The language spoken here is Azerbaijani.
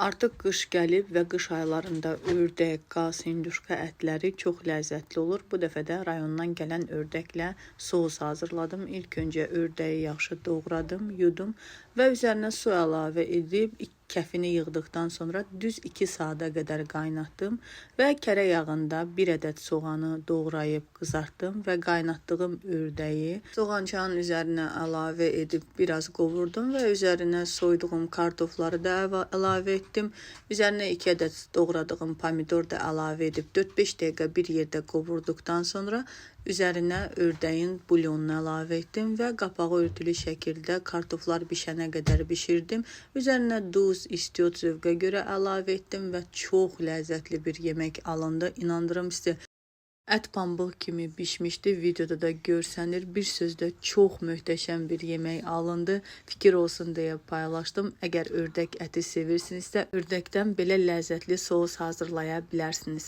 Artıq qış gəlib və qış aylarında ördək, qaz, hinduşka ətləri çox ləzzətli olur. Bu dəfə də rayondan gələn ördəklə sous hazırladım. İlk öncə ördəyi yaxşı doğradım, yudum və üzərinə su əlavə edib kəfini yığdıqdan sonra düz 2 saata qədər qaynatdım və kərə yağında 1 ədəd soğanı doğrayıb qızartdım və qaynatdığım ördəyi soğançanın üzərinə əlavə edib biraz qovurdum və üzərinə soyduğum kartofları da əlavə etdim. Üzərinə 2 ədəd doğradığım pomidor da əlavə edib 4-5 dəqiqə bir yerdə qovurduqdan sonra üzərinə ördəyin bulyonunu əlavə etdim və qapağı örtülü şəkildə kartoflar bişənə qədər bişirdim. Üzərinə duz, istiot zövqə görə əlavə etdim və çox ləzzətli bir yemək alındı. İnandırım sizə. Ət pambıq kimi bişmişdi. Videoda da görsənir. Bir sözdə çox möhtəşəm bir yemək alındı. Fikir olsun deyə paylaşdım. Əgər ördək əti sevirsinizsə, ördəkdən belə ləzzətli sous hazırlaya bilərsiniz.